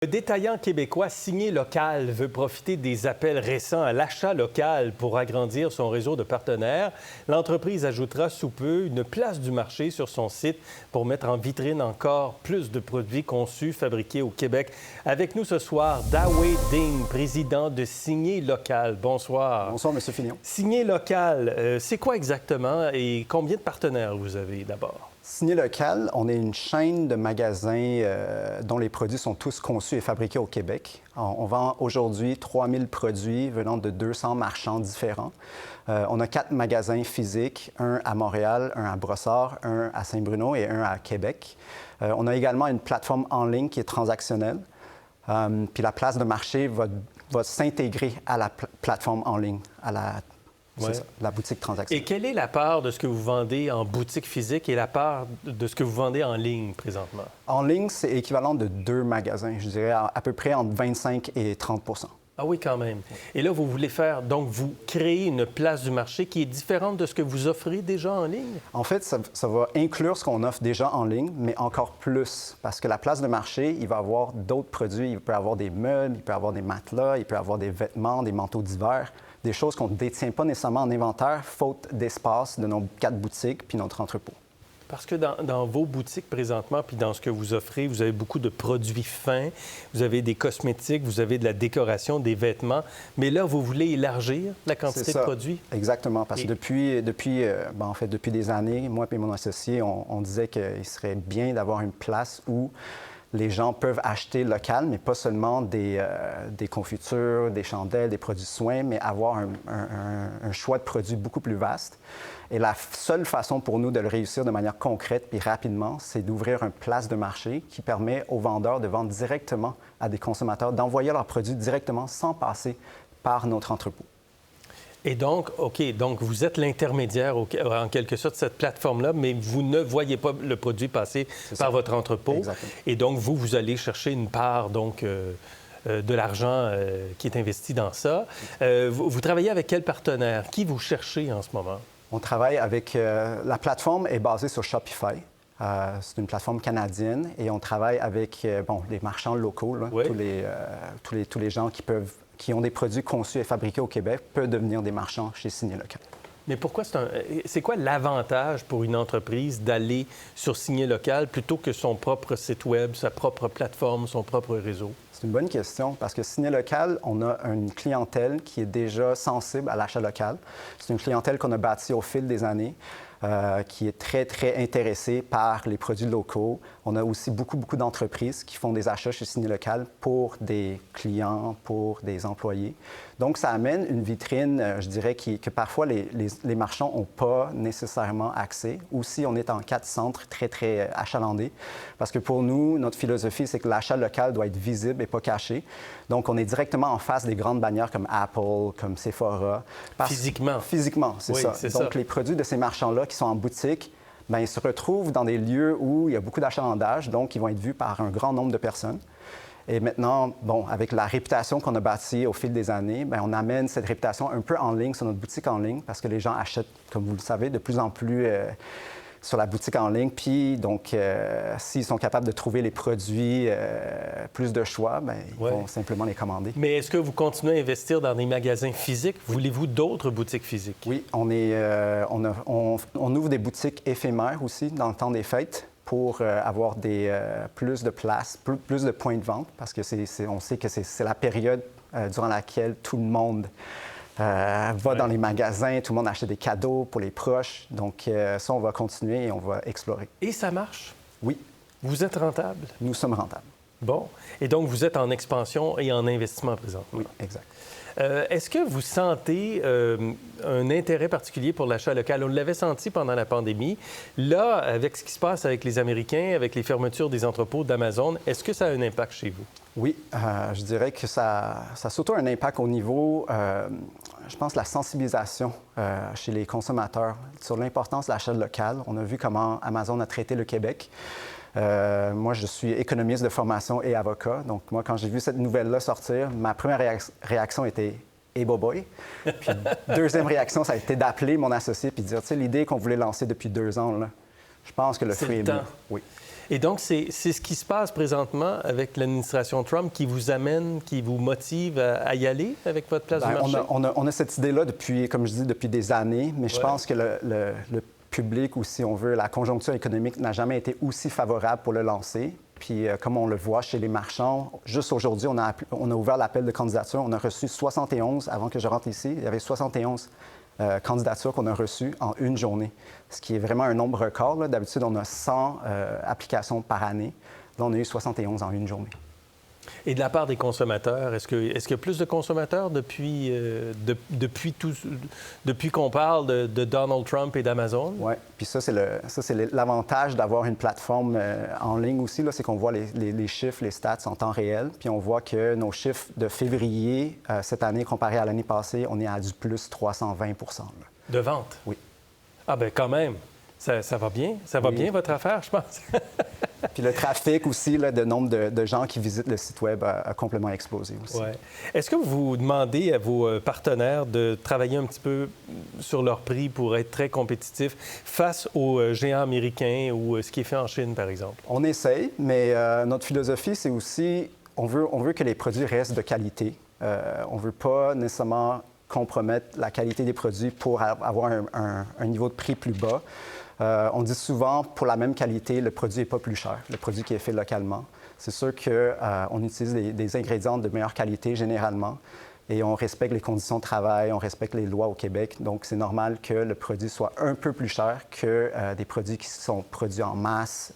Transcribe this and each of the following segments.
Le détaillant québécois Signé Local veut profiter des appels récents à l'achat local pour agrandir son réseau de partenaires. L'entreprise ajoutera sous peu une place du marché sur son site pour mettre en vitrine encore plus de produits conçus, fabriqués au Québec. Avec nous ce soir, Dawei Ding, président de Signé Local. Bonsoir. Bonsoir, M. Fillon. Signé Local, c'est quoi exactement et combien de partenaires vous avez d'abord? Signé Local, on est une chaîne de magasins dont les produits sont tous conçus et fabriqués au Québec. On vend aujourd'hui 3000 produits venant de 200 marchands différents. On a 4 magasins physiques, un à Montréal, un à Brossard, un à Saint-Bruno et un à Québec. On a également une plateforme en ligne qui est transactionnelle. Puis la place de marché va s'intégrer à la plateforme en ligne, à la boutique transactionnelle. Et quelle est la part de ce que vous vendez en boutique physique et la part de ce que vous vendez en ligne présentement? En ligne, c'est équivalent de 2 magasins, je dirais à peu près entre 25 et 30 %. Ah oui, quand même. Et là, vous voulez faire, donc vous créez une place du marché qui est différente de ce que vous offrez déjà en ligne? En fait, ça va inclure ce qu'on offre déjà en ligne, mais encore plus, parce que la place de marché, il va avoir d'autres produits. Il peut avoir des meubles, il peut avoir des matelas, il peut avoir des vêtements, des manteaux d'hiver, des choses qu'on ne détient pas nécessairement en inventaire, faute d'espace de nos 4 boutiques puis notre entrepôt. Parce que dans vos boutiques présentement, puis dans ce que vous offrez, vous avez beaucoup de produits fins, vous avez des cosmétiques, vous avez de la décoration, des vêtements. Mais là, vous voulez élargir la quantité de produits? Exactement, parce que depuis des années, moi et mon associé, on disait qu'il serait bien d'avoir une place où les gens peuvent acheter local, mais pas seulement des confitures, des chandelles, des produits de soins, mais avoir un choix de produits beaucoup plus vaste. Et la seule façon pour nous de le réussir de manière concrète puis rapidement, c'est d'ouvrir une place de marché qui permet aux vendeurs de vendre directement à des consommateurs, d'envoyer leurs produits directement sans passer par notre entrepôt. Et donc, OK, donc vous êtes l'intermédiaire, en quelque sorte, de cette plateforme-là, mais vous ne voyez pas le produit passer par votre entrepôt. Exactement. Et donc, vous allez chercher une part, donc, de l'argent qui est investi dans ça. Vous travaillez avec quel partenaire? Qui vous cherchez en ce moment? On travaille avec... la plateforme est basée sur Shopify. C'est une plateforme canadienne et on travaille avec les marchands locaux, là, oui. tous les gens qui ont des produits conçus et fabriqués au Québec peuvent devenir des marchands chez Signé Local. Mais pourquoi c'est quoi l'avantage pour une entreprise d'aller sur Signé Local plutôt que son propre site web, sa propre plateforme, son propre réseau? C'est une bonne question parce que Signé Local, on a une clientèle qui est déjà sensible à l'achat local. C'est une clientèle qu'on a bâtie au fil des années. Qui est très, très intéressée par les produits locaux. On a aussi beaucoup d'entreprises qui font des achats chez Signé Local pour des clients, pour des employés. Donc, ça amène une vitrine, je dirais, que parfois les marchands n'ont pas nécessairement accès. Aussi, on est en 4 centres très, très achalandés. Parce que pour nous, notre philosophie, c'est que l'achat local doit être visible et pas caché. Donc, on est directement en face des grandes bannières comme Apple, comme Sephora. Physiquement? Physiquement, c'est oui, ça. C'est Donc, ça. les produits de ces marchands-là qui sont en boutique, bien, ils se retrouvent dans des lieux où il y a beaucoup d'achalandage, donc ils vont être vus par un grand nombre de personnes. Et maintenant, avec la réputation qu'on a bâtie au fil des années, bien, on amène cette réputation un peu en ligne sur notre boutique en ligne parce que les gens achètent, comme vous le savez, de plus en plus sur la boutique en ligne. Puis, donc, s'ils sont capables de trouver les produits, plus de choix, bien, ils vont simplement les commander. Mais est-ce que vous continuez à investir dans des magasins physiques? Voulez-vous d'autres boutiques physiques? Oui, on ouvre des boutiques éphémères aussi dans le temps des fêtes pour avoir plus de place, plus de points de vente, parce que on sait que c'est la période durant laquelle tout le monde va dans les magasins, tout le monde achète des cadeaux pour les proches. Donc, ça, on va continuer et on va explorer. Et ça marche? Oui. Vous êtes rentable? Nous sommes rentables. Bon. Et donc, vous êtes en expansion et en investissement présentement? Oui, exact. Est-ce que vous sentez un intérêt particulier pour l'achat local? On l'avait senti pendant la pandémie. Là, avec ce qui se passe avec les Américains, avec les fermetures des entrepôts d'Amazon, est-ce que ça a un impact chez vous? Oui, je dirais que ça a surtout un impact au niveau, je pense, la sensibilisation chez les consommateurs sur l'importance de l'achat local. On a vu comment Amazon a traité le Québec. Moi, je suis économiste de formation et avocat. Donc, moi, quand j'ai vu cette nouvelle-là sortir, ma première réaction était « Hey, boy! » Puis, deuxième réaction, ça a été d'appeler mon associé et de dire, tu sais, l'idée qu'on voulait lancer depuis 2 ans, là, je pense que le fruit est mûr. Oui. Et donc, c'est ce qui se passe présentement avec l'administration Trump qui vous amène, qui vous motive à y aller avec votre place du marché? On a cette idée-là depuis, comme je dis, depuis des années, mais je pense que le public, ou si on veut, la conjoncture économique n'a jamais été aussi favorable pour le lancer. Puis, comme on le voit chez les marchands, juste aujourd'hui, on a ouvert l'appel de candidature. On a reçu 71, avant que je rentre ici, il y avait 71 candidatures qu'on a reçues en une journée, ce qui est vraiment un nombre record. Là. D'habitude, on a 100 applications par année. Là, on a eu 71 en une journée. Et de la part des consommateurs, est-ce qu'il y a plus de consommateurs depuis qu'on parle de Donald Trump et d'Amazon? Oui, puis ça, c'est l'avantage d'avoir une plateforme en ligne aussi, c'est qu'on voit les chiffres, les stats en temps réel, puis on voit que nos chiffres de février cette année, comparé à l'année passée, on est à du plus 320 %. De vente? Oui. Ah bien, quand même. Ça va bien? Ça va bien, votre affaire, je pense? Puis le trafic aussi, le nombre de gens qui visitent le site Web a complètement explosé aussi. Ouais. Est-ce que vous demandez à vos partenaires de travailler un petit peu sur leur prix pour être très compétitifs face aux géants américains ou ce qui est fait en Chine, par exemple? On essaye, mais notre philosophie, c'est aussi, on veut que les produits restent de qualité. On ne veut pas nécessairement compromettre la qualité des produits pour avoir un niveau de prix plus bas. On dit souvent, pour la même qualité, le produit n'est pas plus cher, le produit qui est fait localement. C'est sûr qu'on utilise des ingrédients de meilleure qualité généralement et on respecte les conditions de travail, on respecte les lois au Québec. Donc, c'est normal que le produit soit un peu plus cher que des produits qui sont produits en masse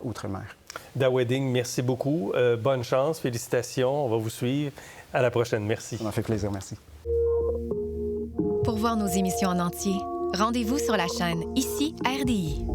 outre-mer. Da Wedding, merci beaucoup. Bonne chance, félicitations. On va vous suivre. À la prochaine. Merci. Ça m'a fait plaisir, merci. Pour voir nos émissions en entier, rendez-vous sur la chaîne ICI RDI.